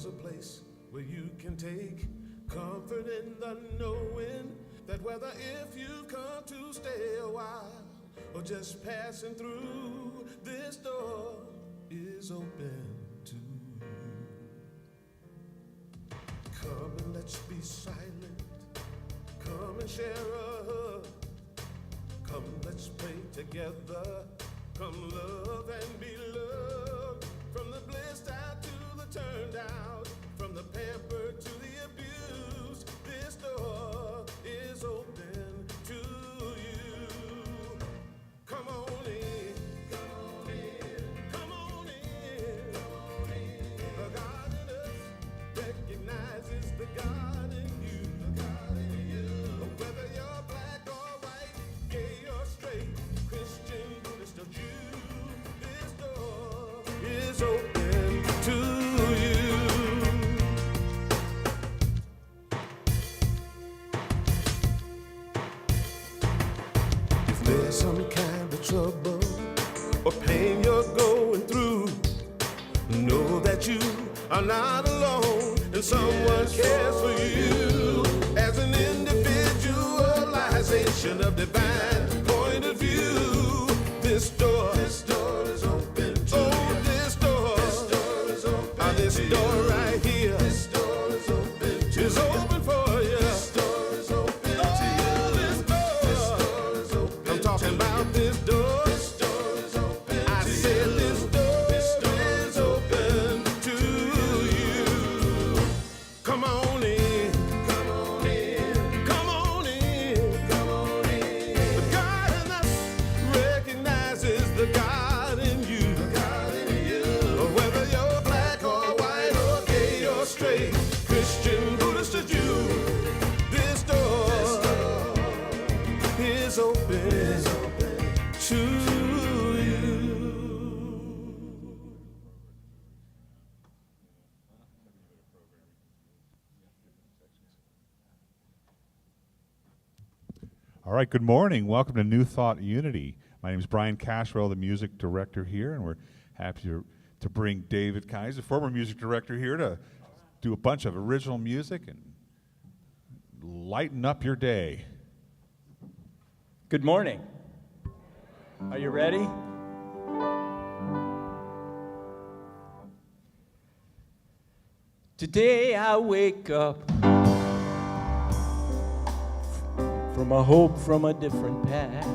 There's a place where you can take comfort in the knowing that whether if you've come to stay a while or just passing through, this door is open to you. Come and let's be silent. Come and share a hug. Come, let's pray together. Come love and be loved. From the blissed out to the turned out, from the pampered to the abused, this door is open to you. Come on in, come on in, come on in, come on in. The God in us recognizes the God in you, the God in you. Whether you're black or white, gay or straight, Christian, Buddhist or Jew, this door is open to you. If there's some kind of trouble or pain you're going through, know that you are not alone and someone cares for you. As an individualization of divine point of view, this door is open to you. This door is open. This door right here, this door is open to you. Is open for you. This door is open to you. This door is open. I'm talking about this door. This door is open. I said this door is open to you. Come on in. Come on in. Come on in. Come on in. The God in us recognizes the God in you. The God in you. Whether you're black or white or gay or straight, Christian, Buddhist or Jew, this door is open to you. All right, good morning. Welcome to New Thought Unity. My name is Brian Cashwell, the music director here, and we're happy to bring David Kaiser, former music director, here to do a bunch of original music and lighten up your day. Good morning. Are you ready? Today I wake up from a hope from a different past.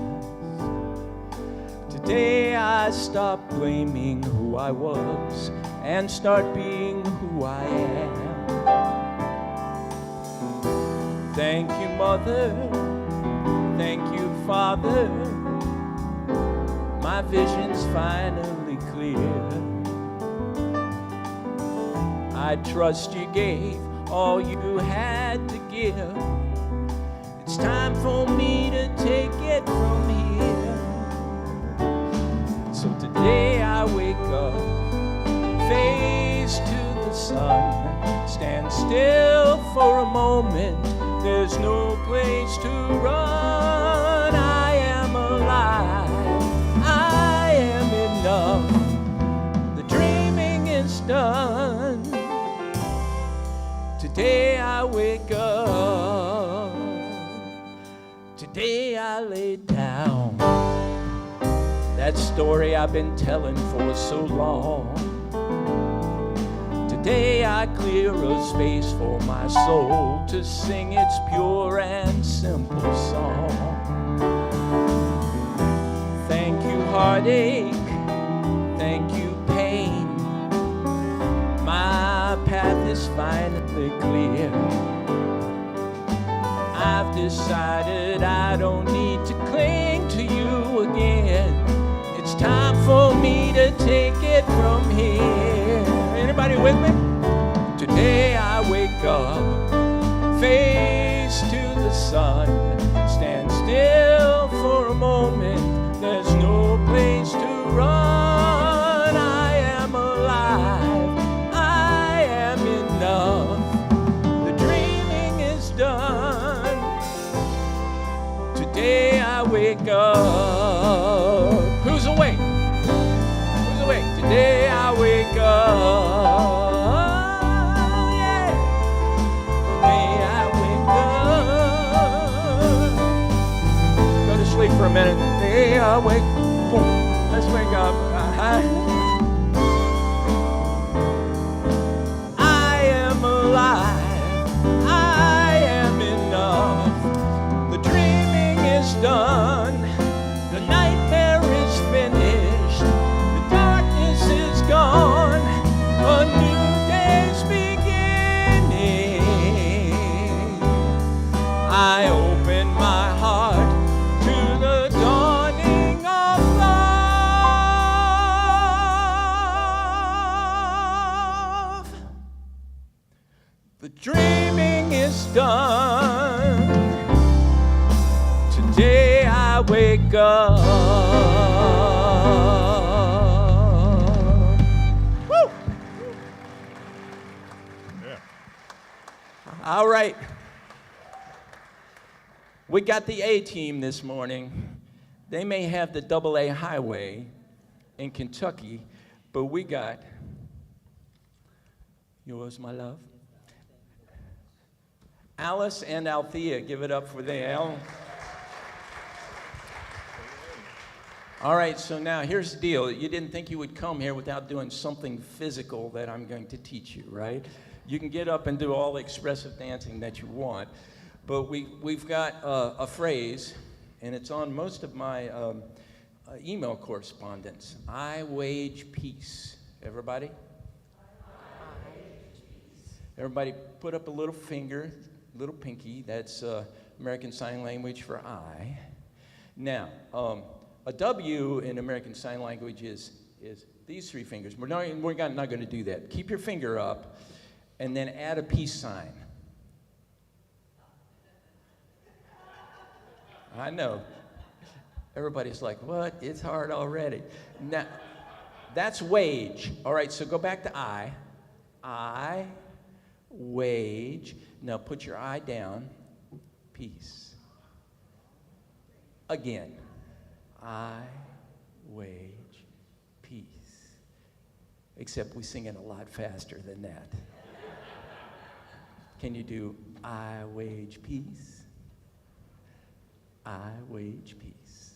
Today I stop blaming who I was and start being who I am. Thank you, Mother. Thank you, Father. My vision's finally clear. I trust you gave all you had to give. It's time for me to take it from here. So today I wake up, face to the sun, stand still for a moment. There's no place to run. I am alive. I am enough. The dreaming is done. Today I wake up. Today I lay down that story I've been telling for so long. Today I clear a space for my soul to sing its pure and simple song. Thank you, heartache. Thank you, pain. My path is finally clear. I've decided I don't need to cling to you again. It's time for me to take it from here. Anybody with me? Today I wake up, face to the sun, stand still for a moment. There's no place to run. I am alive. I am enough. The dreaming is done. Today I wake up. Who's awake? Who's awake? Today I wake up. minute. Hey, I wake. Boom. Let's wake up. I am alive. I am enough. The dreaming is done. The nightmare is finished. The darkness is gone. A new day's beginning. I open my heart to the dawning of love. The dreaming is done. Today I wake up. Woo! Yeah. All right. We got the A team this morning. They may have the AA highway in Kentucky, but we got yours, my love. Alice and Althea, give it up for them. All right, so now here's the deal. You didn't think you would come here without doing something physical that I'm going to teach you, right? You can get up and do all the expressive dancing that you want, but we've got a phrase, and it's on most of my email correspondence. I wage peace. Everybody? Everybody put up a little finger, little pinky. That's American Sign Language for I. Now, a W in American Sign Language is these three fingers. We're not going to do that. Keep your finger up, and then add a peace sign. I know. Everybody's like, what? It's hard already. Now, that's wage. All right, so go back to I. I wage. Now put your I down. Peace. Again. I wage peace. Except we sing it a lot faster than that. Can you do I wage peace? I wage peace.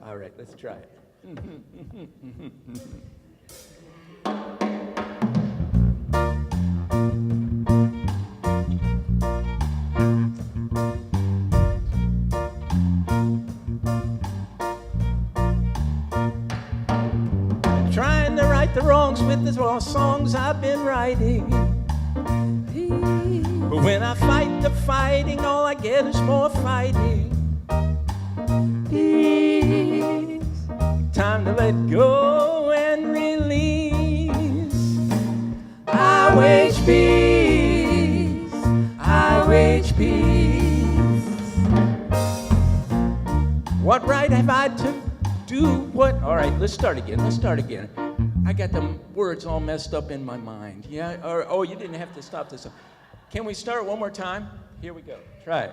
All right, let's try it. Trying to right the wrongs with the raw songs I've been writing. But when I fight the fighting, all I get is more fighting. Peace. Time to let go and release. I wage peace. I wage peace. What right have I to do what? All right, let's start again. I got the words all messed up in my mind. Yeah? Oh, you didn't have to stop this. Can we start one more time? Here we go. Try it.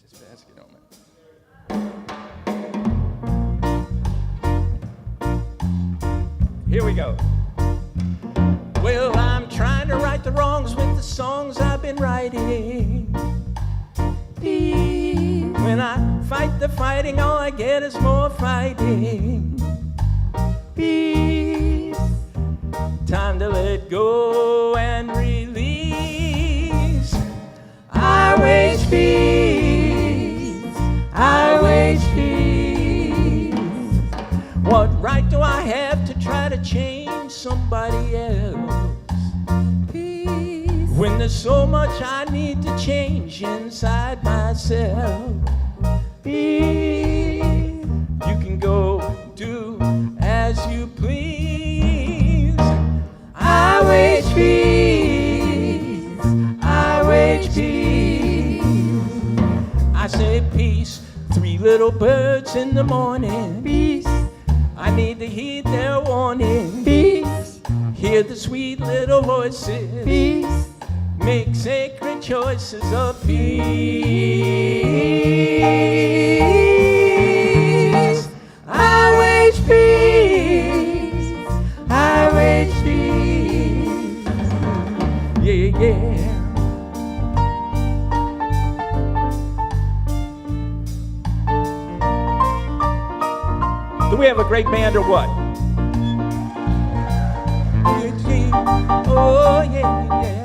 Just basket on it. Here we go. Well, I'm trying to right the wrongs with the songs I've been writing. When I fight the fighting, all I get is more fighting. Peace. Time to let go and release. I wage peace. I wage peace. What right do I have to try to change somebody else? Peace. When there's so much I need to change inside myself. Peace. You can go do as you please. I wage peace. I wage peace. I say peace. 3 little birds in the morning. Peace. I need to heed their warning. Peace. Hear the sweet little voices. Peace. Make sacred choices of peace. I wage peace. I wage peace. Yeah, yeah. have a great band or what? Oh, yeah, yeah.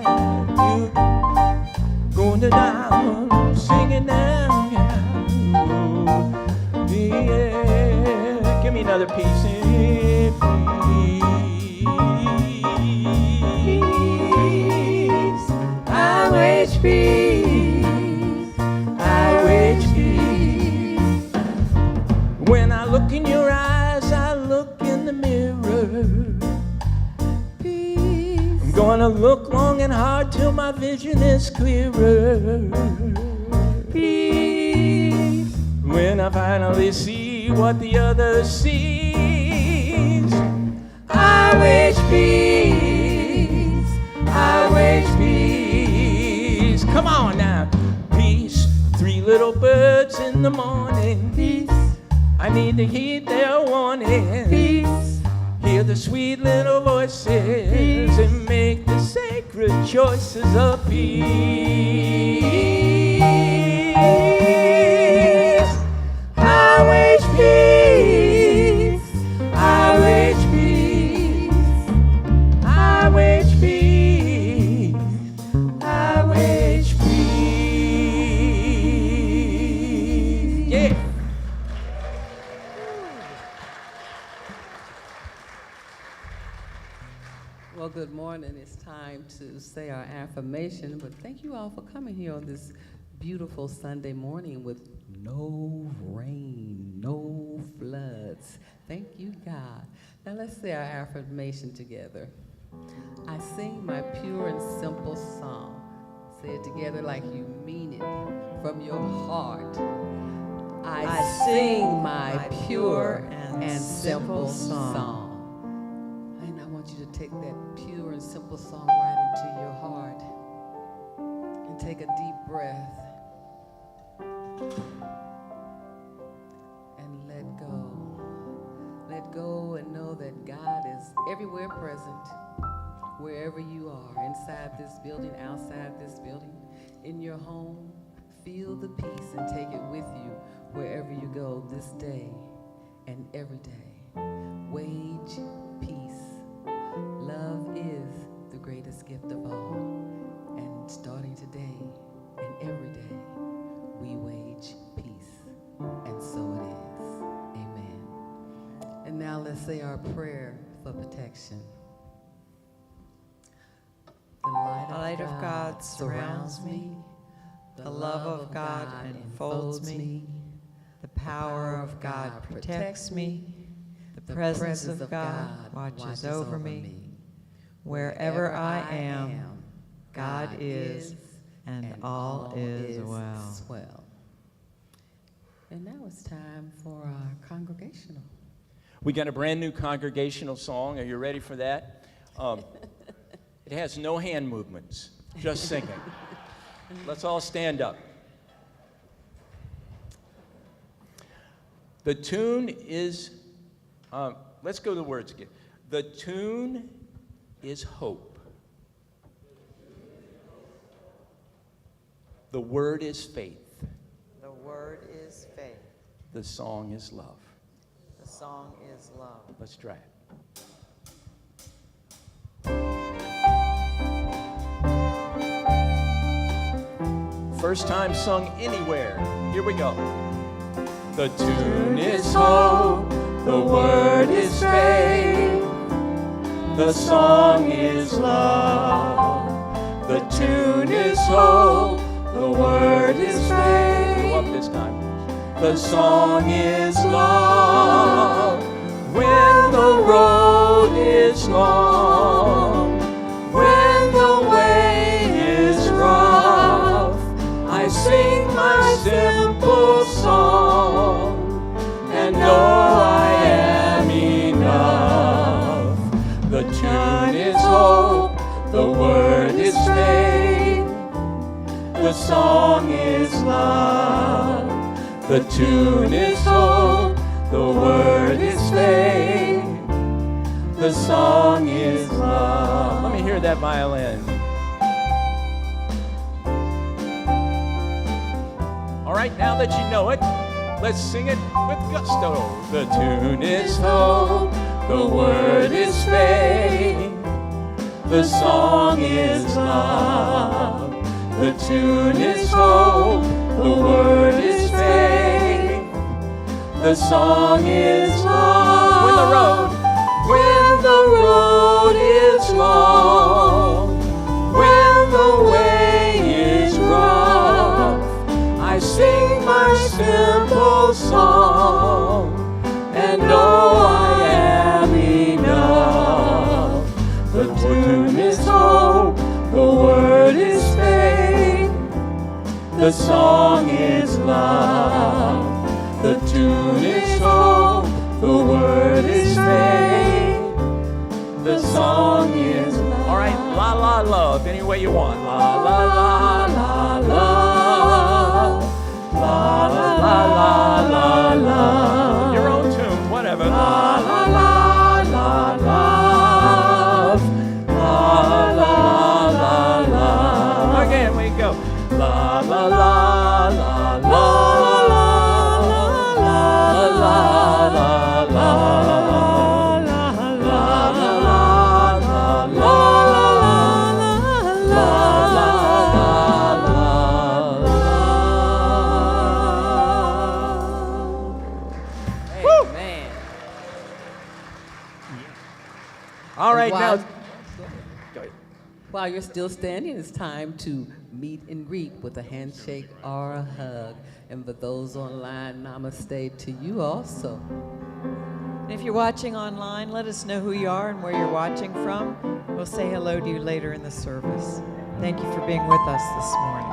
You going down, singing down, yeah. Yeah. Give me another piece. I wish peace. I wish peace. When I look in your eyes, I look in the mirror. Peace. I'm gonna look long and hard till my vision is clearer. Peace. When I finally see what the other sees, I wish peace. I wish peace. Come on now. Peace. 3 little birds in the morning. Peace. I need to heed their warning. Peace. Hear the sweet little voices. Peace. And make the sacred choices of peace. I wish peace. I wish peace. I wish peace. I wish peace. Yeah. Well, good morning. It's time to say our affirmation, but thank you all for coming here on this beautiful Sunday morning with no rain, no floods. Thank you, God. Now let's say our affirmation together. I sing my pure and simple song. Say it together like you mean it from your heart. I sing my pure and simple song. And I want you to take that pure and simple song right into your heart and take a deep breath and let go. Let go and know that God is everywhere present, wherever you are, inside this building, outside this building, in your home. Feel the peace and take it with you wherever you go this day and every day. Wage peace. Love is the greatest gift of all. And starting today and every day, we wage peace. And so it is. Amen. And now let's say our prayer for protection. The light of God surrounds me. The love of God enfolds me. The power of God protects me. The presence of God watches over me. Wherever I am, God is, and all is well. And now it's time for our congregational. We got a brand new congregational song. Are you ready for that? It has no hand movements, just singing. Let's all stand up. The tune is, let's go to the words again. The tune is hope. The word is faith. The word is faith. The song is love. The song is love. Let's try it. First time sung anywhere. Here we go. The tune is hope, the word is faith, the song is love. The tune is hope, the word is faith. Go up this time. The song is love. When the road is long, when the way is rough, I sing my simple song and know I am enough. The tune is hope, the word is faith, the song is love. The tune is hope, the word is faith, the song is love. Let me hear that violin. All right, now that you know it, Let's sing it with gusto. The tune is hope, the word is faith, the song is love. The tune is hope, the word is faith, the song is love. When the road is long, when the way is rough, I sing my simple song and know I am enough. The tune is hope, the word is faith, the song is love. The tune is hope, the word is faith, the song is love. All right, la la love, any way you want. La la la la love, la la la la la love. Your own tune, whatever. La la la la love, la la la la. Again we go. La la la la la. All right, now. While you're still standing, it's time to meet and greet with a handshake or a hug. And for those online, namaste to you also. And if you're watching online, let us know who you are and where you're watching from. We'll say hello to you later in the service. Thank you for being with us this morning.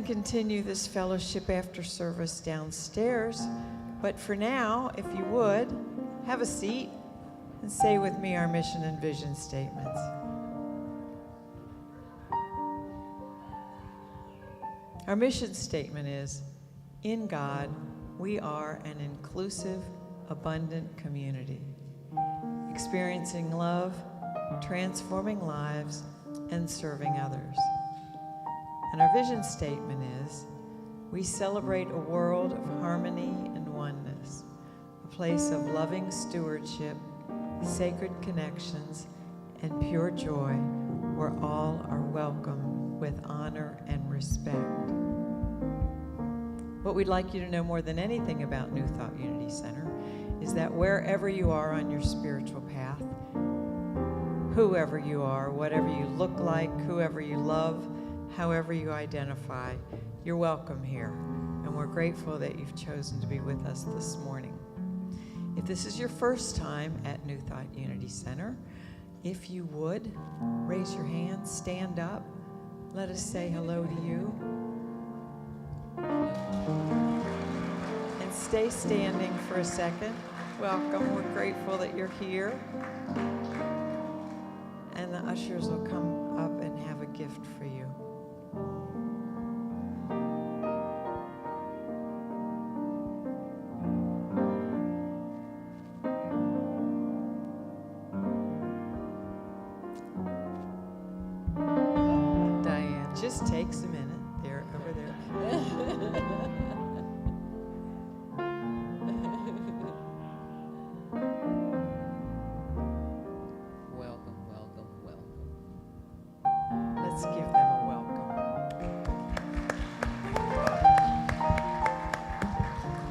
Continue this fellowship after service downstairs, but for now, if you would, have a seat and say with me our mission and vision statements. Our mission statement is, in God, we are an inclusive, abundant community, experiencing love, transforming lives, and serving others. And our vision statement is, we celebrate a world of harmony and oneness, a place of loving stewardship, sacred connections, and pure joy, where all are welcome with honor and respect. What we'd like you to know more than anything about New Thought Unity Center is that wherever you are on your spiritual path, whoever you are, whatever you look like, whoever you love, however you identify, you're welcome here, and we're grateful that you've chosen to be with us this morning. If this is your first time at New Thought Unity Center, If you would, raise your hand, stand up. Let us say hello to you. And stay standing for a second. Welcome. We're grateful that you're here. And the ushers will come up and have a gift for you. Diane, just takes a minute. There, over there. Welcome, welcome, welcome. Let's give them a welcome.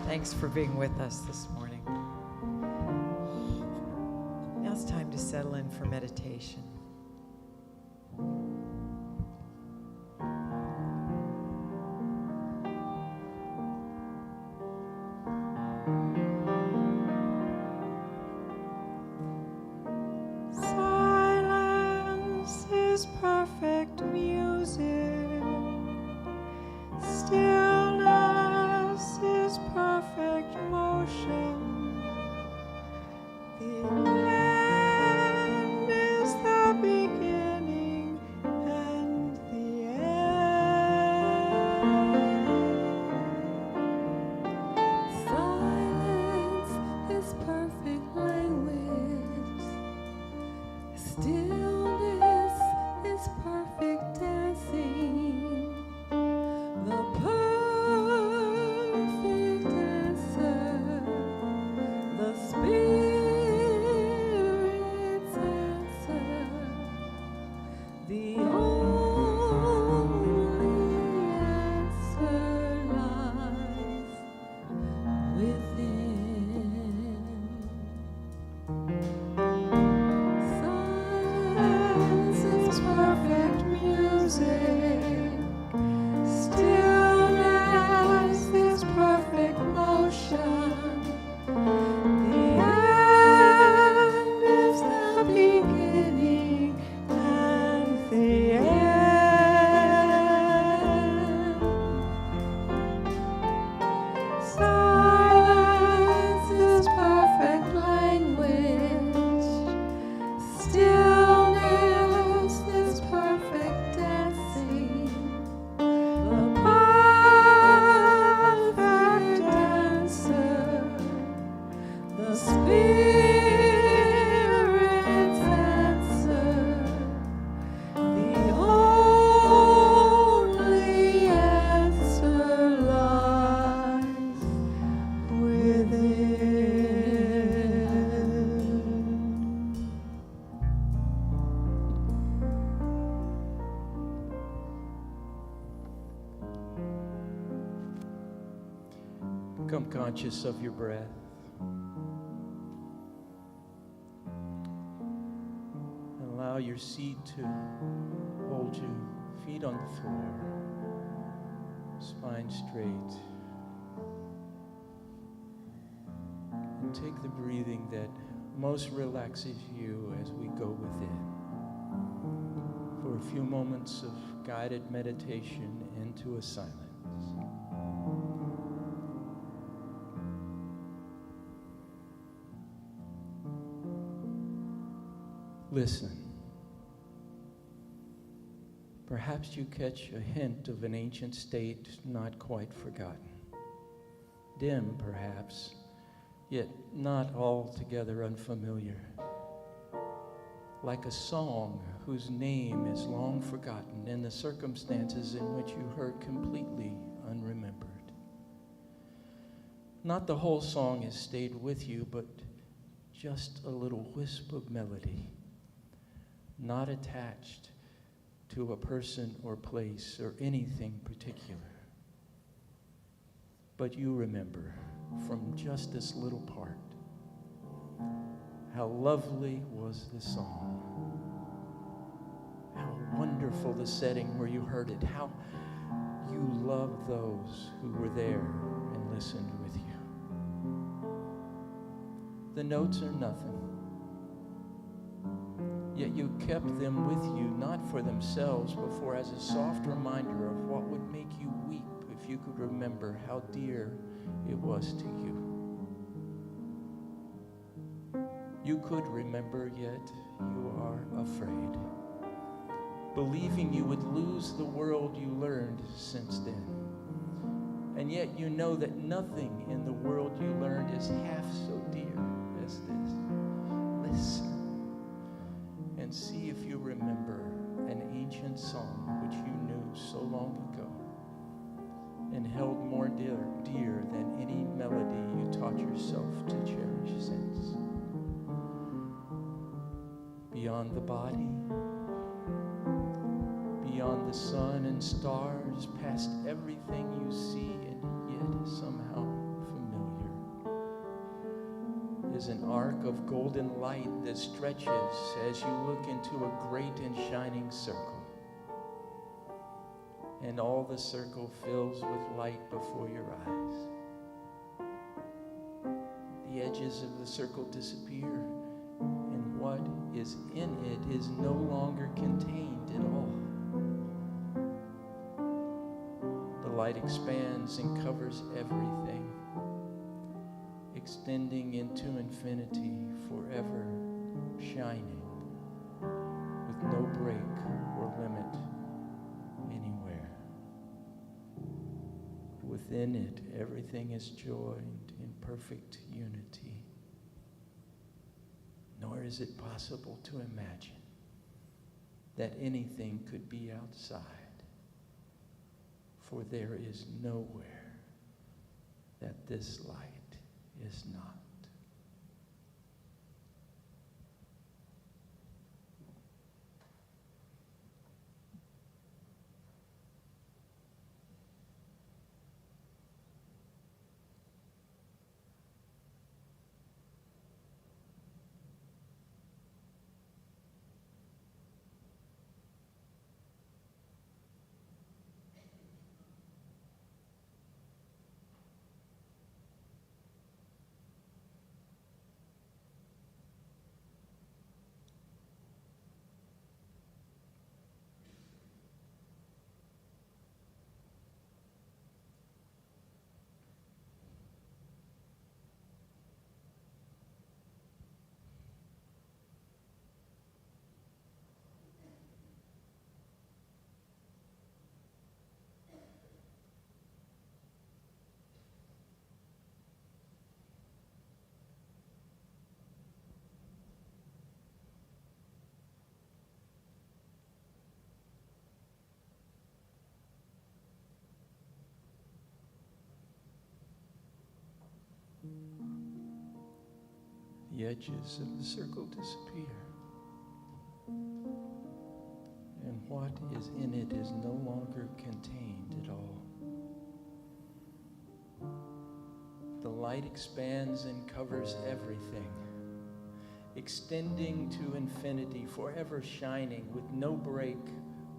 Thanks for being with us this morning. Now it's time to settle in for meditation. Silence is perfect music. Stillness is perfect motion. The end is the beginning, and the end. Silence is perfect language. Stillness is perfect dancing. The perfect answer. The Spirit's answer. The only answer lies within. Silence is perfect music. Stillness is perfect motion. The end is the beginning, and the end. Silence is perfect language. Stillness is perfect dancing. The perfect answer. The Spirit's answer. The only answer lies within. Become conscious of your breath. And allow your seat to hold you, feet on the floor, spine straight. And take the breathing that most relaxes you as we go within. For a few moments of guided meditation into a silence. Listen. Perhaps you catch a hint of an ancient state not quite forgotten. Dim, perhaps, yet not altogether unfamiliar. Like a song whose name is long forgotten and the circumstances in which you heard completely unremembered. Not the whole song has stayed with you, but just a little wisp of melody, not attached to a person or place or anything particular. But you remember from just this little part, how lovely was the song, how wonderful the setting where you heard it, how you loved those who were there and listened with you. The notes are nothing, yet you kept them with you, not for themselves, but for as a soft reminder of what would make you weep if you could remember how dear it was to you. You could remember, yet you are afraid, believing you would lose the world you learned since then. And yet you know that nothing in the world you learned is half so dear as this. Listen and see if you remember an ancient song which you knew so long ago and held more dear than any melody you taught yourself to cherish since. Beyond the body, beyond the sun and stars, past everything you see and yet somehow familiar, is an arc of golden light that stretches as you look into a great and shining circle. And all the circle fills with light before your eyes. The edges of the circle disappear, and what is in it is no longer contained at all. The light expands and covers everything, extending into infinity, forever shining, with no break or limit anywhere. Within it, everything is joined in perfect unity. Nor is it possible to imagine that anything could be outside, for there is nowhere that this light is not. The edges of the circle disappear, and what is in it is no longer contained at all. The light expands and covers everything, extending to infinity, forever shining with no break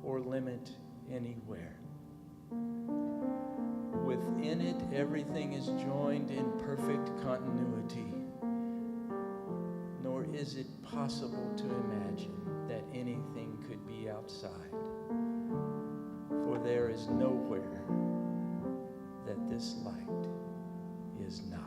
or limit anywhere. Within it, everything is joined in perfect continuity. Nor is it possible to imagine that anything could be outside, for there is nowhere that this light is not.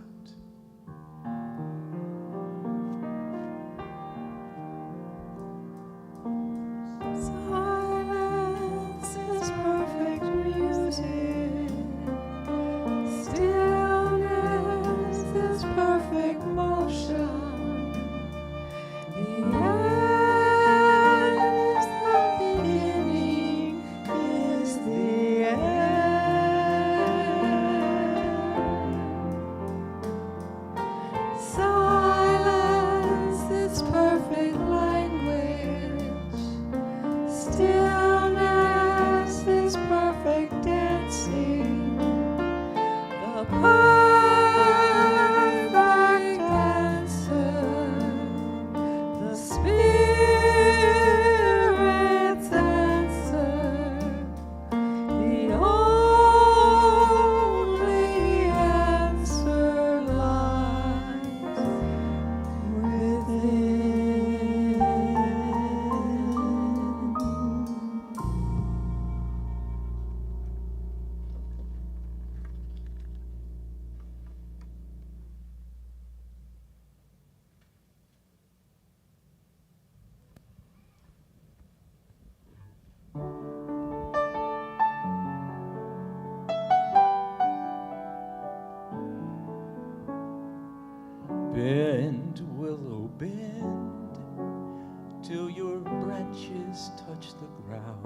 Silence is perfect music. Stillness is perfect motion. The end is the beginning, is the end. Bend, willow, bend, till your branches touch the ground.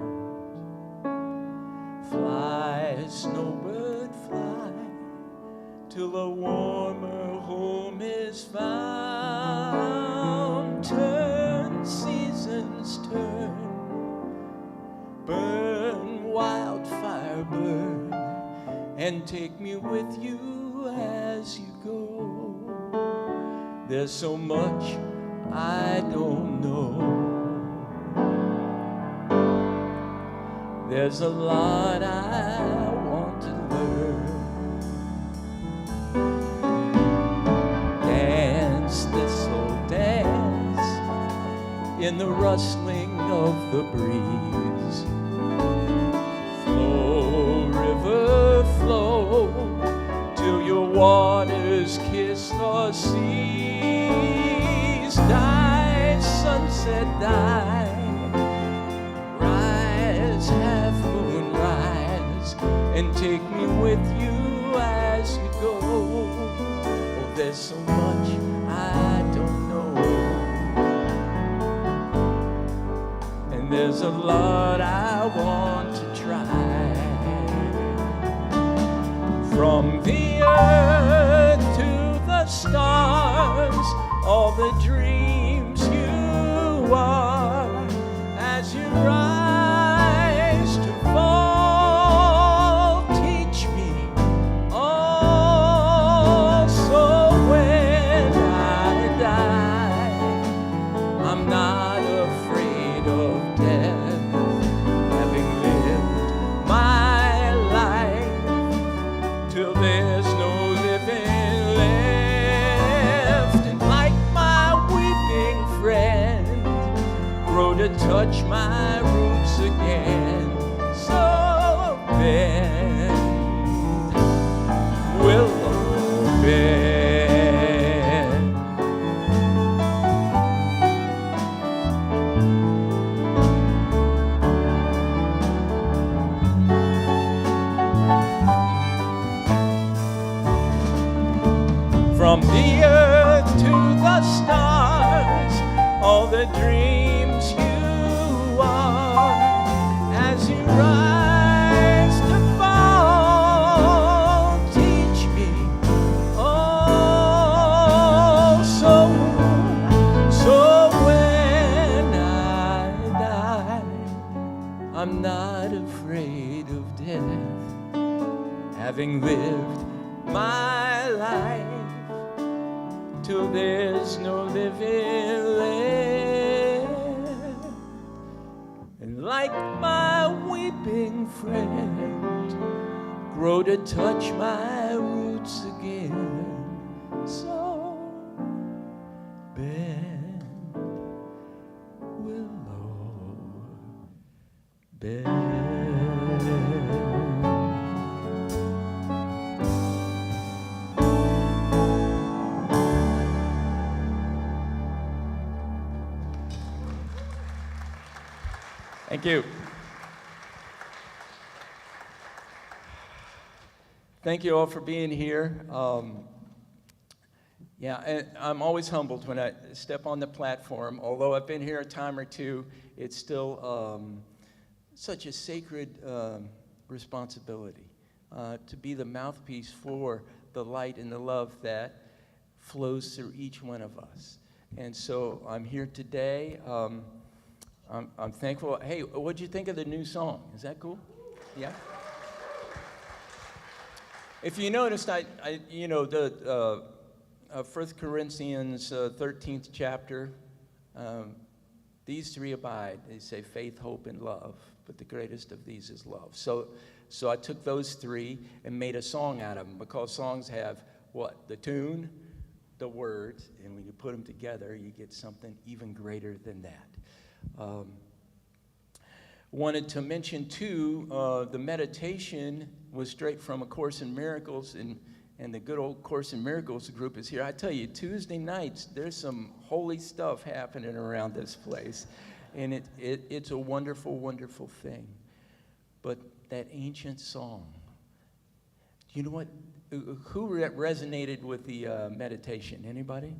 Fly, snowbird, fly, till a warmer home is found. Turn, seasons turn, burn, wildfire, burn, and take me with you as you go. There's so much I don't know. There's a lot I want to learn. Dance, thistle, dance, in the rustling of the breeze. Flow, river, flow, till your waters kiss the seas. Die, sunset, die, rise, half moon, rise, and take me with you as you go. Oh, there's so much I don't know, and there's a lot I want to try. From the earth to the stars, all the dreams you are, as you rise to fall, teach me all. So when I die, I'm not afraid of death, having lived my life till there's no living left. And like my weeping friend, grow to touch my roots again. So bend, willow, bend. From the earth to the stars, all the dreams you are, as you rise to fall, teach me all. So when I die, I'm not afraid of death, having lived my life till there's no living left. And like my weeping friend, grow to touch my roots again. So bend, willow, bend. Thank you. Thank you all for being here. And I'm always humbled when I step on the platform. Although I've been here a time or two, it's still such a sacred responsibility to be the mouthpiece for the light and the love that flows through each one of us. And so I'm here today. I'm thankful. Hey, what'd you think of the new song? Is that cool? Yeah. If you noticed, the 1 Corinthians 13th chapter, these three abide. They say faith, hope, and love, but the greatest of these is love. So I took those three and made a song out of them, because songs have what? The tune, the words, and when you put them together, you get something even greater than that. Wanted to mention too, the meditation was straight from A Course in Miracles, and the good old Course in Miracles group is here. I tell you, Tuesday nights, there's some holy stuff happening around this place, and it's a wonderful, wonderful thing. But that ancient song, you know what? who resonated with the meditation? Anybody?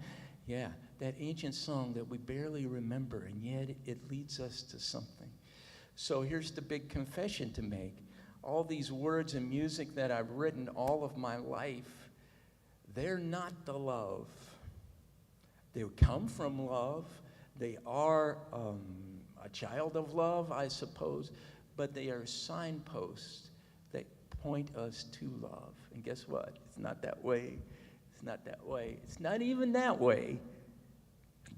Yeah, that ancient song that we barely remember, and yet it leads us to something. So here's the big confession to make. All these words and music that I've written all of my life, they're not the love. They come from love. They are a child of love, I suppose, but they are signposts that point us to love. And guess what? It's not that way. It's not that way. It's not even that way.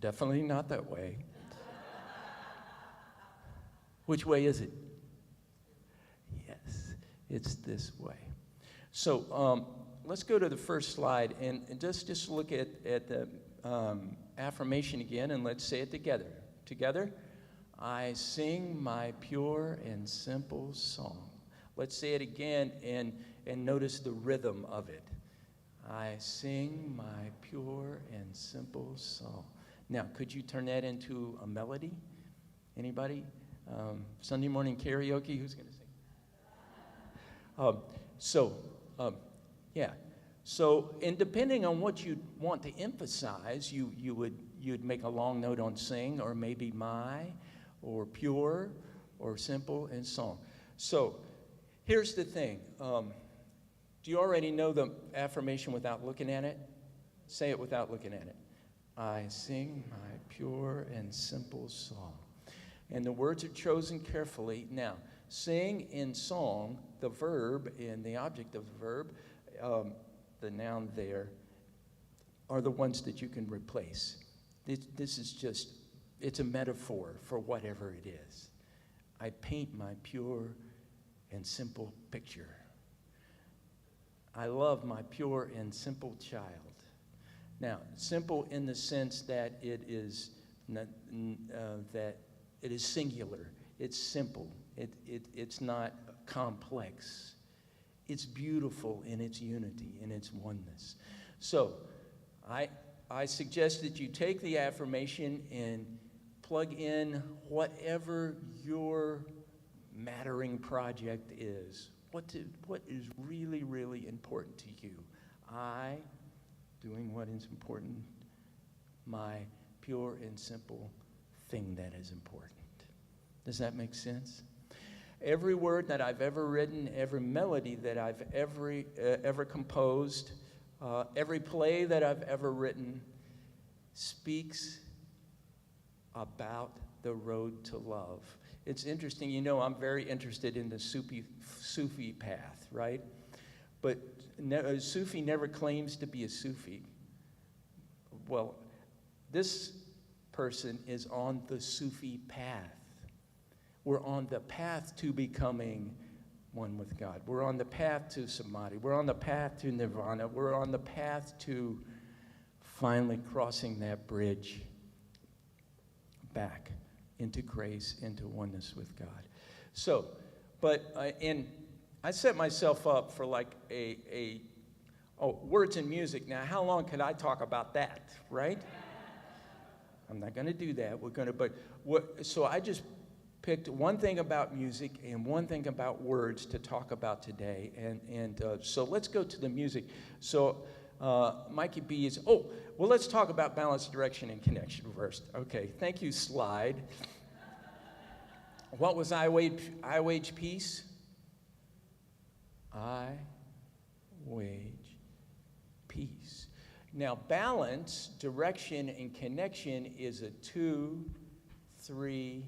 Definitely not that way. Which way is it? Yes, it's this way. So let's go to the first slide and just look at the affirmation again, and let's say it together. Together, I sing my pure and simple song. Let's say it again and notice the rhythm of it. I sing my pure and simple song. Now, could you turn that into a melody? Anybody? Sunday morning karaoke, who's going to sing? Yeah. So, and depending on what you want to emphasize, you'd make a long note on sing, or maybe my, or pure, or simple, and song. So, here's the thing. Do you already know the affirmation without looking at it? Say it without looking at it. I sing my pure and simple song. And the words are chosen carefully. Now, sing in song, the verb and the object of the verb, the noun there, are the ones that you can replace. This is just, it's a metaphor for whatever it is. I paint my pure and simple picture. I love my pure and simple child. Now, simple in the sense that it is singular. It's simple. It's not complex. It's beautiful in its unity, in its oneness. So, I suggest that you take the affirmation and plug in whatever your mattering project is. What is really, really important to you? I, doing what is important, my pure and simple thing that is important. Does that make sense? Every word that I've ever written, every melody that I've ever composed, every play that I've ever written speaks about the road to love. It's interesting, you know, I'm very interested in the Sufi path, right? But a Sufi never claims to be a Sufi. Well, this person is on the Sufi path. We're on the path to becoming one with God. We're on the path to Samadhi. We're on the path to Nirvana. We're on the path to finally crossing that bridge back into grace, into oneness with God. So, but I set myself up for like words and music. Now, how long could I talk about that, right? I'm not going to do that. So I just picked one thing about music and one thing about words to talk about today. So let's go to the music. So Mikey B is, let's talk about balance, direction, and connection first. Okay, thank you, slide. What was I wage peace? I wage peace. Now, balance, direction, and connection is a 2, 3,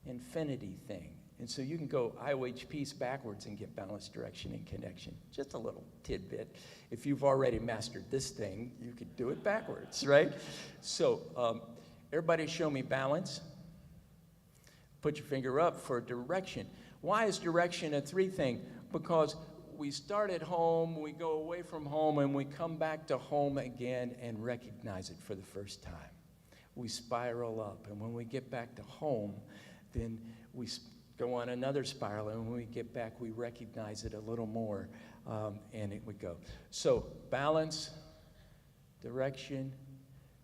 infinity thing. And so you can go I wage peace backwards and get balance, direction, and connection. Just a little tidbit. If you've already mastered this thing, you could do it backwards, right? So everybody show me balance. Put your finger up for direction. Why is direction a 3 thing? Because we start at home, we go away from home, and we come back to home again and recognize it for the first time. We spiral up, and when we get back to home, then we go on another spiral, and when we get back, we recognize it a little more, and it would go. So balance, direction.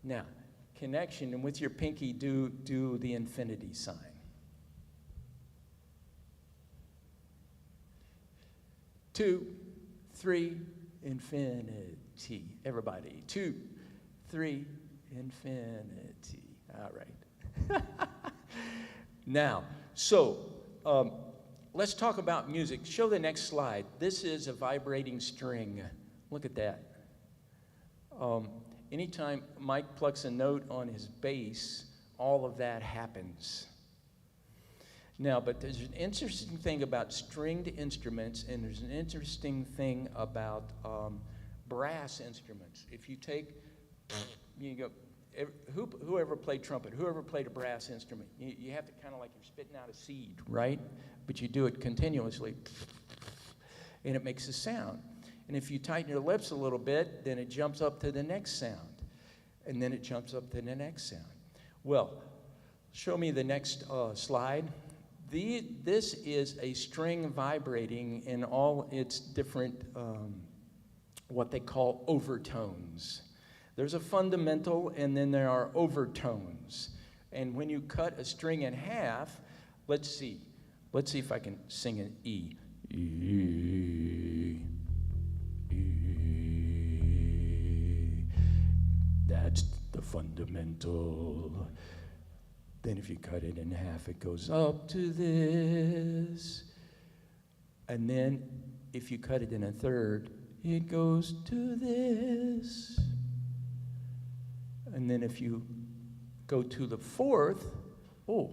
Now, connection, and with your pinky, do the infinity sign. 2, 3, infinity. Everybody. 2, 3, infinity. All right. Now, so let's talk about music. Show the next slide. This is a vibrating string. Look at that. Anytime Mike plucks a note on his bass, all of that happens. Now, but there's an interesting thing about stringed instruments, and there's an interesting thing about brass instruments. If you take, you go, whoever played trumpet, whoever played a brass instrument, you have to kind of like you're spitting out a seed, right? But you do it continuously, and it makes a sound. And if you tighten your lips a little bit, then it jumps up to the next sound, and then it jumps up to the next sound. Well, show me the next slide. This is a string vibrating in all its different, what they call overtones. There's a fundamental, and then there are overtones. And when you cut a string in half, let's see if I can sing an E. E. E. That's the fundamental. Then if you cut it in half, it goes up to this. And then if you cut it in a third, it goes to this. And then if you go to the fourth, oh,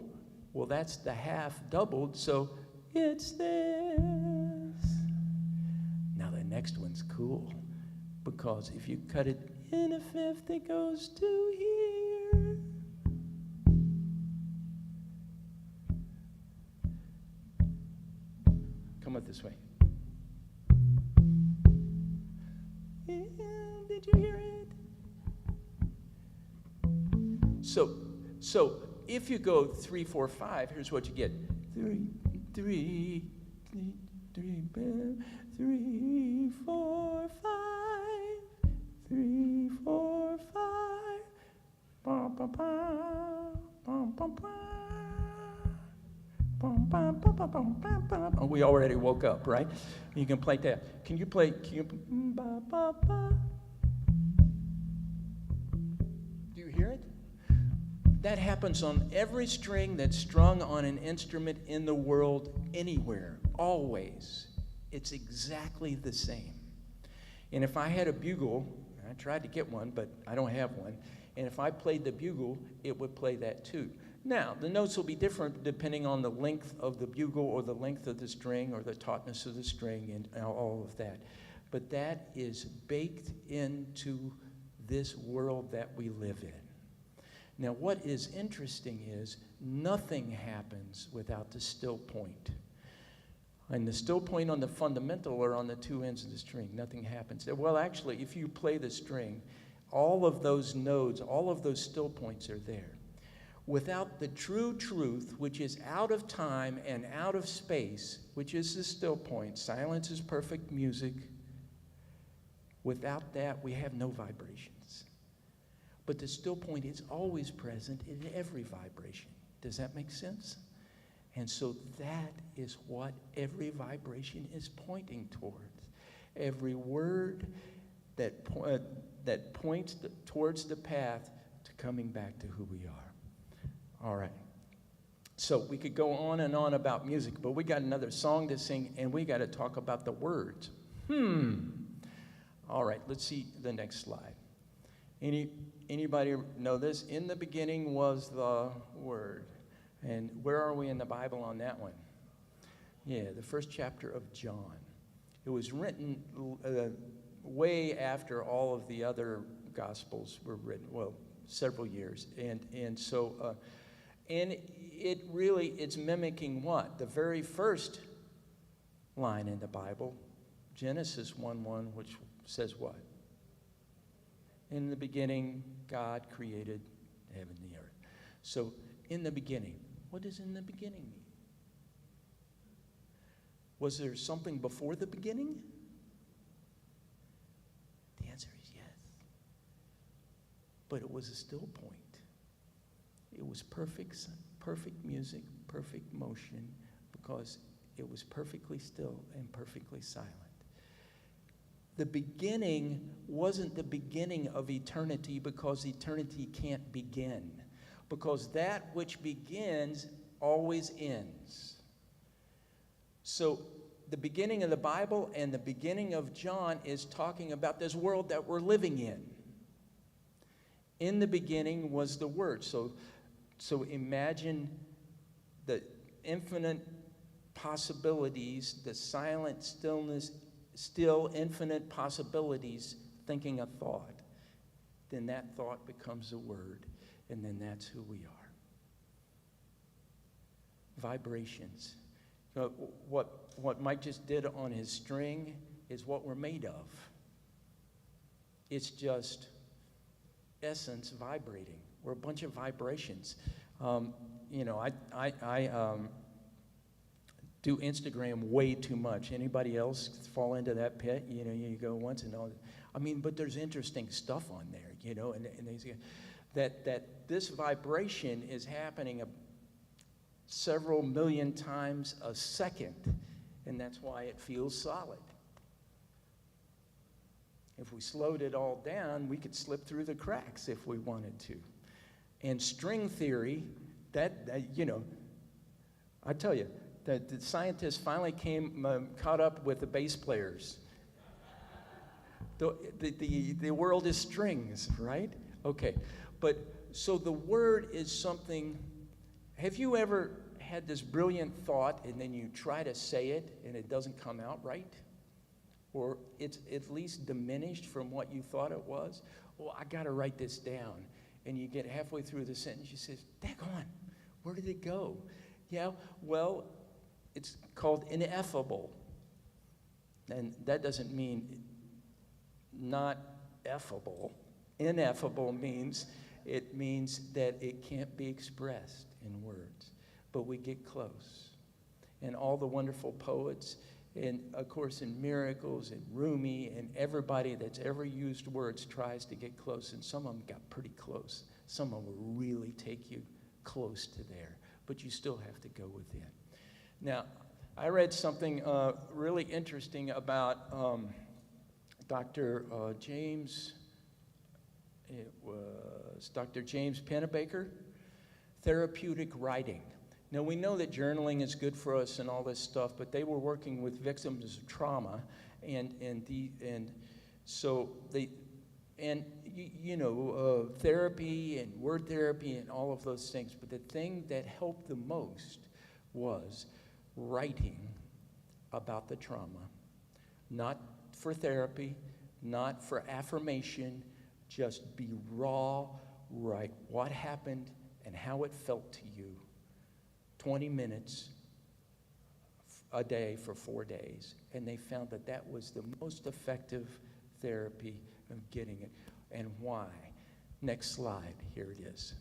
well, that's the half doubled, so it's this. Now the next one's cool, because if you cut it in a fifth, it goes to here. Come up this way. Did you hear it? So if you go 3, 4, 5, here's what you get. 3, 3, 3, 3, 4, 5, 3, 4, 5. Ba, ba, ba, ba, ba, ba. Oh, we already woke up, right? You can play that. Can you play? Ba, ba, ba. Do you hear it? That happens on every string that's strung on an instrument in the world, anywhere, always. It's exactly the same. And if I had a bugle, I tried to get one, but I don't have one, and if I played the bugle, it would play that too. Now, the notes will be different depending on the length of the bugle or the length of the string or the tautness of the string and all of that. But that is baked into this world that we live in. Now, what is interesting is nothing happens without the still point. And the still point on the fundamental or on the two ends of the string, nothing happens there. Well, actually, if you play the string, all of those nodes, all of those still points are there. Without the true truth, which is out of time and out of space, which is the still point, silence is perfect music. Without that, we have no vibrations. But the still point is always present in every vibration. Does that make sense? And so that is what every vibration is pointing towards. Every word that points towards the path to coming back to who we are. All right. So we could go on and on about music, but we got another song to sing, and we got to talk about the words. All right, let's see the next slide. Anybody know this? In the beginning was the Word. And where are we in the Bible on that one? Yeah, the first chapter of John. It was written way after all of the other Gospels were written, well, several years. And so it's mimicking what? The very first line in the Bible, Genesis 1:1, which says what? In the beginning, God created heaven and the earth. So, in the beginning, what does in the beginning mean? Was there something before the beginning? The answer is yes. But it was a still point. It was perfect music, perfect motion, because it was perfectly still and perfectly silent. the beginning wasn't the beginning of eternity, because eternity can't begin. Because that which begins always ends. So the beginning of the Bible and the beginning of John is talking about this world that we're living in. In the beginning was the Word. So imagine the infinite possibilities, the silent stillness, still infinite possibilities, thinking a thought. Then that thought becomes a word, and then that's who we are. Vibrations. What Mike just did on his string is what we're made of. It's just essence vibrating. We're a bunch of vibrations. I do Instagram way too much. Anybody else fall into that pit? You go once and all. But there's interesting stuff on there, and they say that this vibration is happening several million times a second, and that's why it feels solid. If we slowed it all down, we could slip through the cracks if we wanted to. And string theory, I tell you, the scientists finally caught up with the bass players. The world is strings, right? Okay, but so the word is something. Have you ever had this brilliant thought and then you try to say it and it doesn't come out right? Or it's at least diminished from what you thought it was? Well, I got to write this down. And you get halfway through the sentence, you say, daggone, where did it go? Yeah, well, it's called ineffable. And that doesn't mean not effable. Ineffable means that it can't be expressed in words. But we get close. And all the wonderful poets, and of course in Miracles and Rumi, and everybody that's ever used words tries to get close, and some of them got pretty close. Some of them will really take you close to there, but you still have to go within. Now, I read something really interesting about Dr. James Pennebaker, therapeutic writing. Now, we know that journaling is good for us and all this stuff, but they were working with victims of trauma, therapy and word therapy and all of those things. But the thing that helped the most was writing about the trauma, not for therapy, not for affirmation, just be raw, write what happened and how it felt to you. 20 minutes a day for 4 days. And they found that that was the most effective therapy of getting it. And why? Next slide, here it is.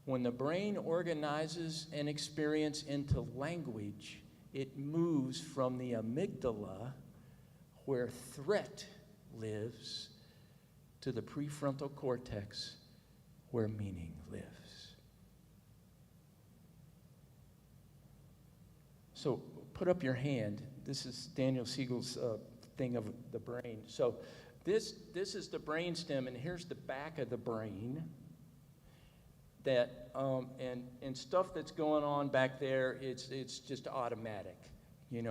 When the brain organizes an experience into language, it moves from the amygdala, where threat lives, to the prefrontal cortex, where meaning lives. So put up your hand. This is Daniel Siegel's thing of the brain. So this is the brainstem, and here's the back of the brain. That and stuff that's going on back there, it's just automatic. We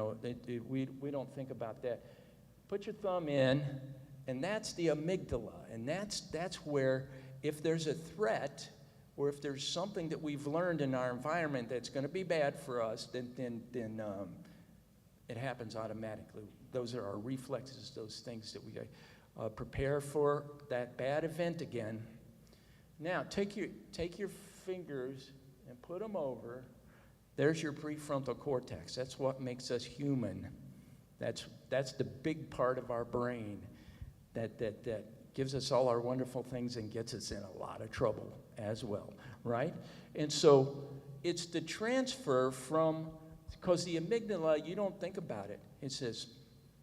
don't think about that. Put your thumb in, and that's the amygdala, and that's where, if there's a threat, or if there's something that we've learned in our environment that's going to be bad for us, then it happens automatically. Those are our reflexes, those things that we prepare for that bad event again. Now, take your fingers and put them over. There's your prefrontal cortex. That's what makes us human. That's the big part of our brain that gives us all our wonderful things and gets us in a lot of trouble as well, right? And so it's the transfer from, because the amygdala, you don't think about it. It says,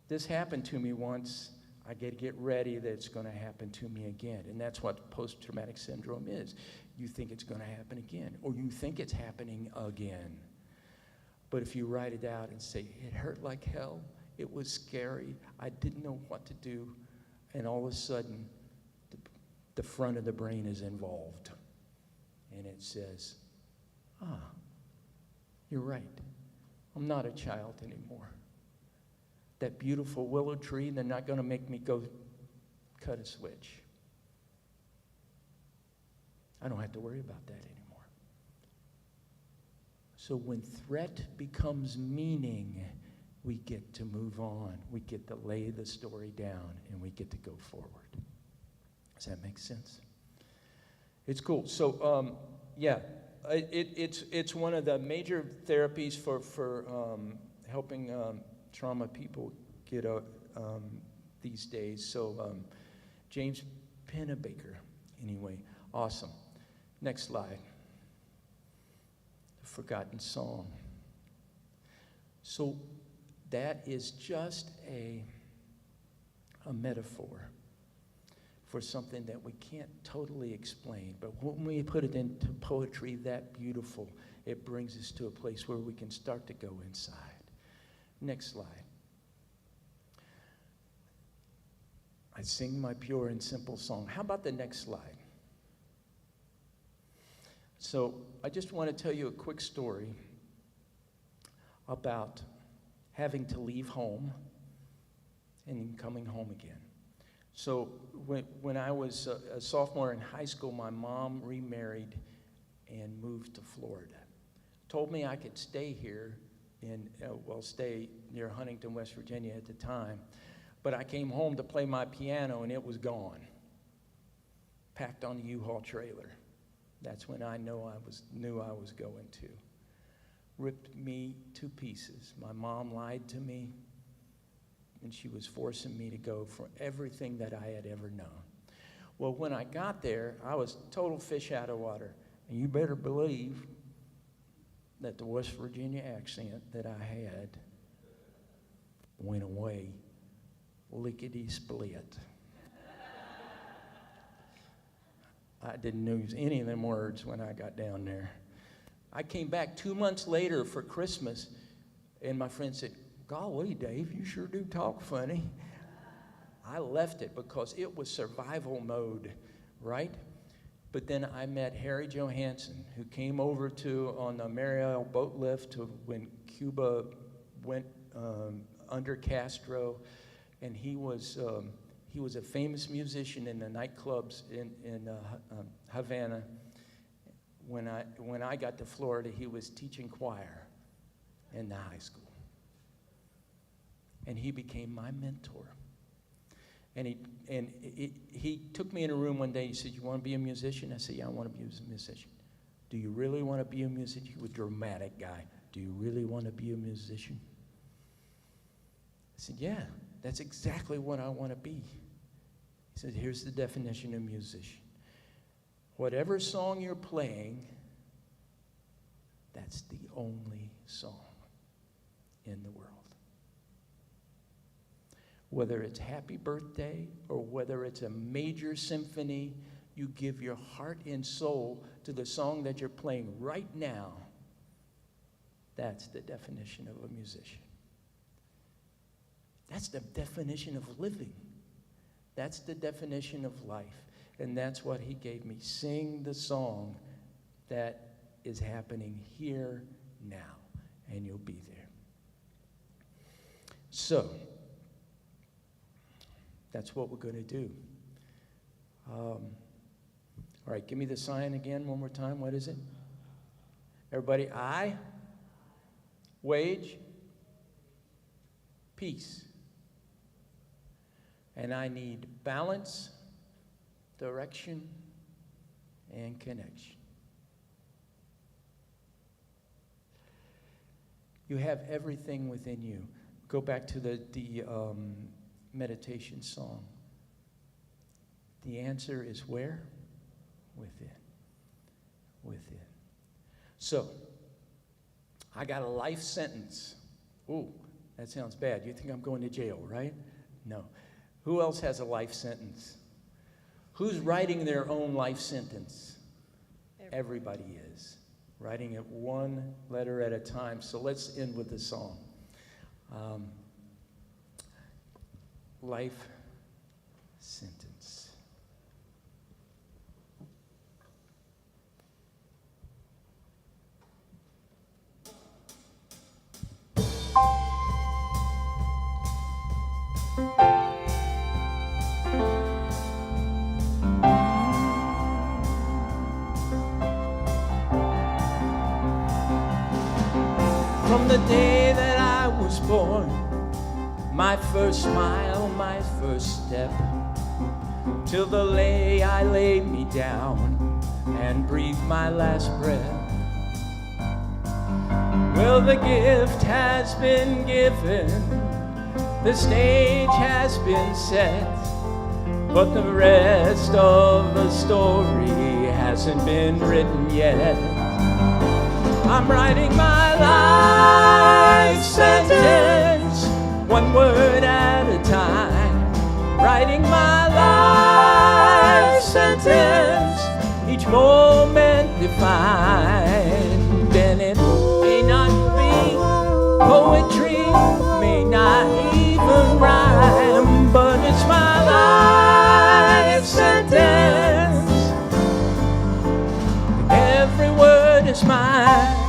this happened to me once. I got to get ready that it's going to happen to me again. And that's what post-traumatic syndrome is. You think it's going to happen again, or you think it's happening again. But if you write it out and say, it hurt like hell, It was scary. I didn't know what to do. And all of a sudden, the front of the brain is involved. And it says, you're right. I'm not a child anymore. That beautiful willow tree, they're not going to make me go cut a switch. I don't have to worry about that anymore. So when threat becomes meaning, we get to move on. We get to lay the story down, and we get to go forward. Does that make sense? It's cool. So, it's one of the major therapies for helping trauma people get out these days. So, James Pennebaker, anyway, awesome. Next slide. The Forgotten Song. So that is just a metaphor for something that we can't totally explain. But when we put it into poetry that beautiful, it brings us to a place where we can start to go inside. Next slide. I sing my pure and simple song. How about the next slide? So I just want to tell you a quick story about having to leave home and then coming home again. So when I was a sophomore in high school, my mom remarried and moved to Florida. Told me I could stay here stay near Huntington, West Virginia at the time. But I came home to play my piano and it was gone. Packed on a U-Haul trailer. That's when I knew I was going to. Ripped me to pieces. My mom lied to me, and she was forcing me to go for everything that I had ever known. Well, when I got there, I was total fish out of water. And you better believe that the West Virginia accent that I had went away lickety-split. I didn't use any of them words when I got down there. I came back 2 months later for Christmas, and my friend said, "Golly, Dave, you sure do talk funny." I left it because it was survival mode, right? But then I met Harry Johansson, who came over on the Mariel boat lift when Cuba went under Castro, and he was a famous musician in the nightclubs in Havana. When I got to Florida, he was teaching choir in the high school. And he became my mentor. And he took me in a room one day. He said, "You want to be a musician?" I said, "Yeah, I want to be a musician." "Do you really want to be a musician?" He was a dramatic guy. "Do you really want to be a musician?" I said, "Yeah, that's exactly what I want to be." He said, "Here's the definition of musician. Whatever song you're playing, that's the only song in the world. Whether it's Happy Birthday or whether it's a major symphony, you give your heart and soul to the song that you're playing right now. That's the definition of a musician. That's the definition of living. That's the definition of life. And that's what he gave me. Sing the song that is happening here now, and you'll be there." So, that's what we're going to do. All right, give me the sign again one more time. What is it? Everybody, I wage peace. And I need balance, direction, and connection. You have everything within you. Go back to the meditation song. The answer is where? Within. Within. So, I got a life sentence. Ooh, that sounds bad. You think I'm going to jail, right? No. Who else has a life sentence? Who's writing their own life sentence? Everybody is. Writing it one letter at a time. So let's end with the song. life sentence. From the day that I was born, my first smile, my first step, till the day I laid me down and breathed my last breath. Well, the gift has been given, the stage has been set, but the rest of the story hasn't been written yet. I'm writing my life sentence, one word at a time. Writing my life sentence, each moment defined. And it may not be poetry, may not even rhyme, but it's my life sentence. Every word is mine.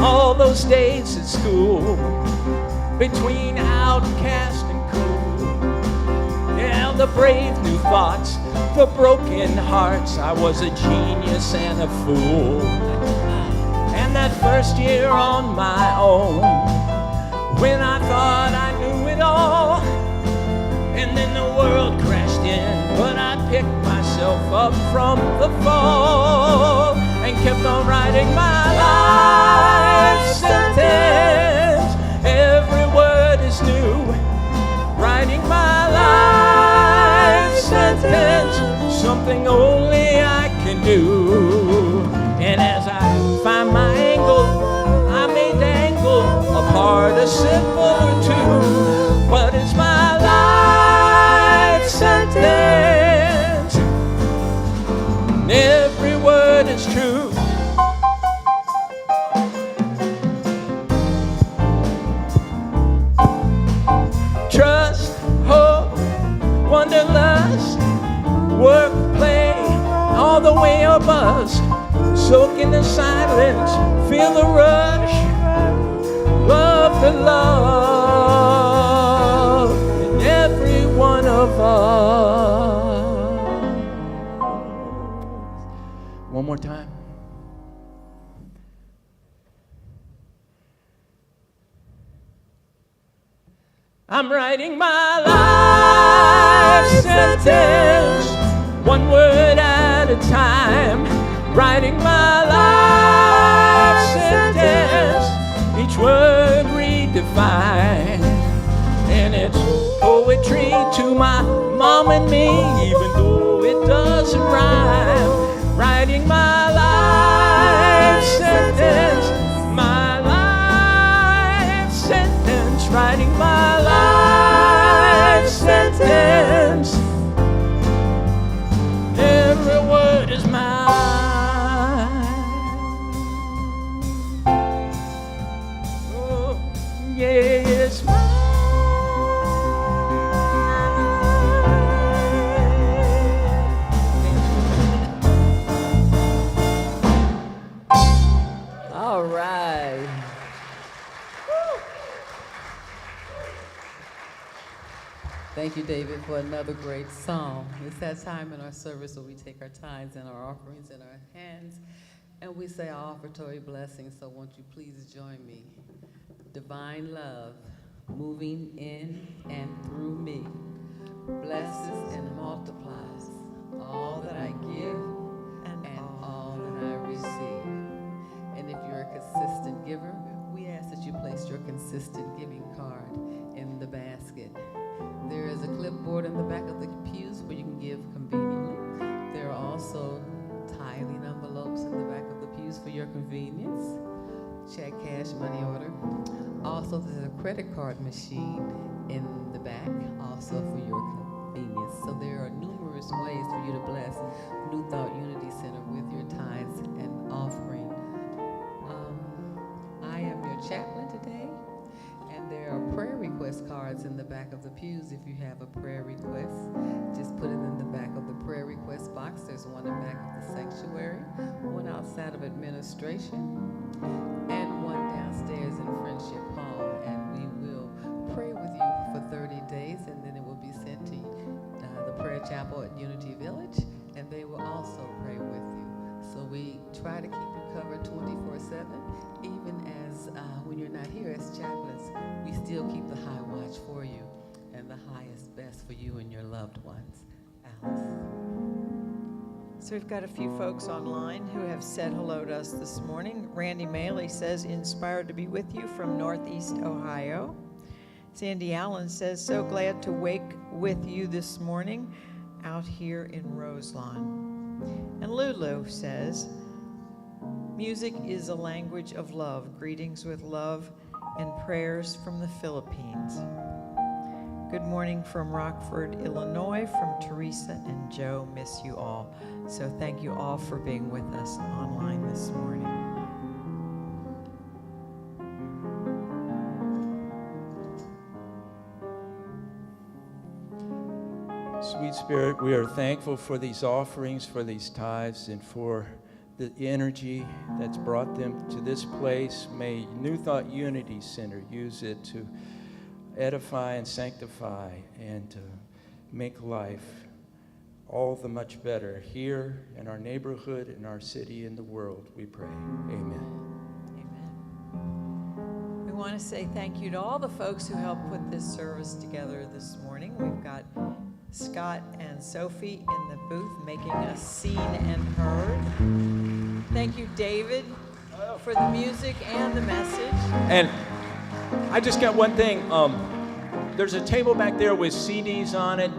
All those days at school, between outcast and cool, yeah, the brave new thoughts, the broken hearts, I was a genius and a fool. And that first year on my own, when I thought I knew it all, and then the world crashed in, but I picked myself up from the fall and kept on writing my life sentence. Every word is new, writing my life sentence, something only I can do. And as I find my angle, I may dangle a participle or two, but it's my life sentence, and every word is true. Trust, hope, wanderlust, work, play, all the way or bust. Soak in the silence, feel the rush, love the love in every one of us. One more time. I'm writing my life sentence, one word at a time. Writing my life sentence, each word redefined. And it's poetry to my mom and me, even though it doesn't rhyme. Writing my life sentence, my life sentence. Writing my life sentence, every word is mine. Yes, All right. Thank you, David, for another great song. It's that time in our service where we take our tithes and our offerings in our hands, and we say our offertory blessings. So won't you please join me? Divine love, moving in and through me, blesses and multiplies all that I give and all that I receive. And if you're a consistent giver, we ask that you place your consistent giving card in the basket. There is a clipboard in the back of the pews where you can give conveniently. There are also tithing envelopes in the back of the pews for your convenience. Check, cash, money order. Also, there's a credit card machine in the back, also for your convenience. So there are numerous ways for you to bless New Thought Unity Center with your tithes and offering. request cards in the back of the pews if you have a prayer request. Just put it in the back of the prayer request box. There's one in the back of the sanctuary, one outside of administration, and one downstairs in Friendship Hall. And we will pray with you for 30 days, and then it will be sent to the prayer chapel at Unity Village, and they will also pray with you. So we try to keep you covered 24/7, even as when you're not here as chaplains, we still keep the high watch for you and the highest best for you and your loved ones. Alice. So we've got a few folks online who have said hello to us this morning. Randy Maley says, inspired to be with you from Northeast Ohio. Sandy Allen says, so glad to wake with you this morning out here in Roselawn. And Lulu says, music is a language of love. Greetings with love and prayers from the Philippines. Good morning from Rockford, Illinois, from Teresa and Joe. Miss you all. So thank you all for being with us online this morning. Sweet Spirit, we are thankful for these offerings, for these tithes, and for the energy that's brought them to this place. May New Thought Unity Center use it to edify and sanctify and to make life all the much better here in our neighborhood, in our city, in the world, we pray. Amen. Amen. We want to say thank you to all the folks who helped put this service together this morning. We've got Scott and Sophie in the booth making us seen and heard. Thank you, David, for the music and the message. And I just got one thing. There's a table back there with CDs on it.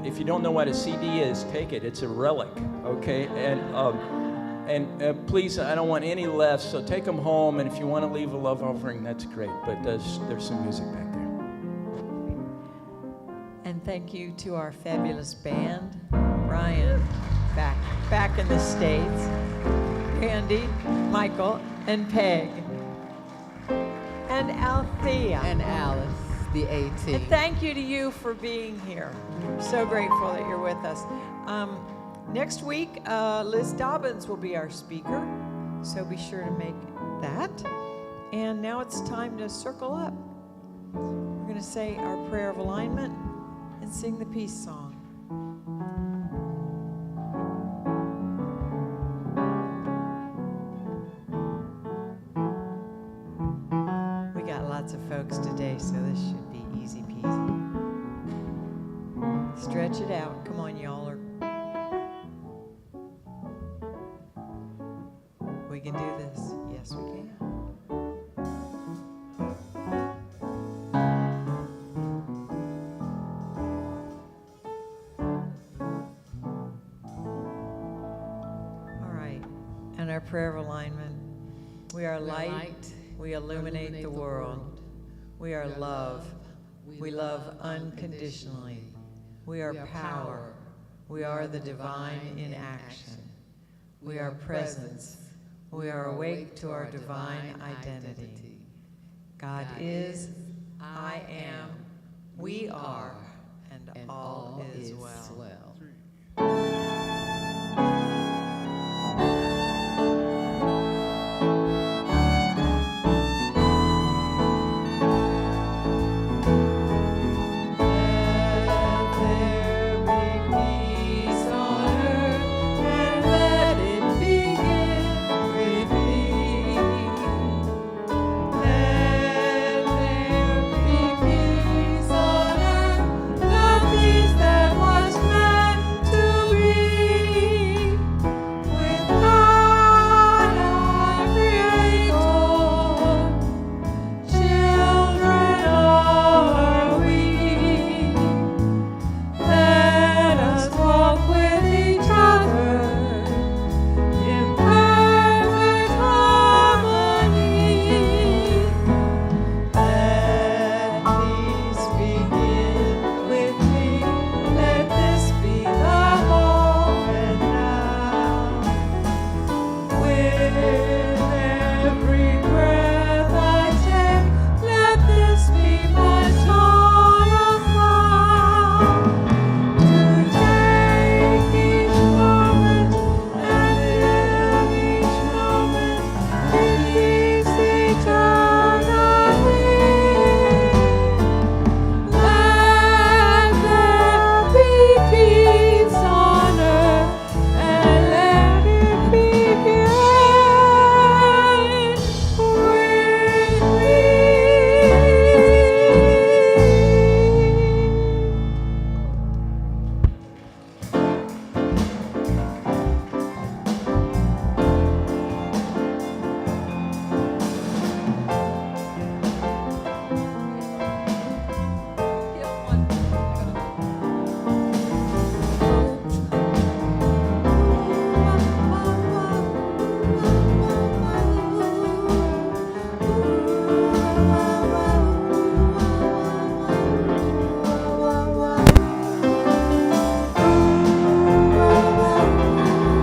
If you don't know what a CD is, take it. It's a relic, okay? And please, I don't want any left, so take them home. And if you want to leave a love offering, that's great. But there's some music back there. And thank you to our fabulous band, Brian, back in the States, Randy, Michael, and Peg, and Althea. And Alice, the A-Team. And thank you to you for being here. We're so grateful that you're with us. Next week, Liz Dobbins will be our speaker, so be sure to make that. And now it's time to circle up. We're going to say our prayer of alignment and sing the peace song. We got lots of folks today, so this should be easy peasy. Stretch it out. Come on, y'all. We can do this. Yes, we can. Our prayer of alignment. We are light. We illuminate the world. We are love. We love unconditionally. We are power. We are the divine in action. We are presence. We are awake to our divine identity. God is, I am, we are, and all is well.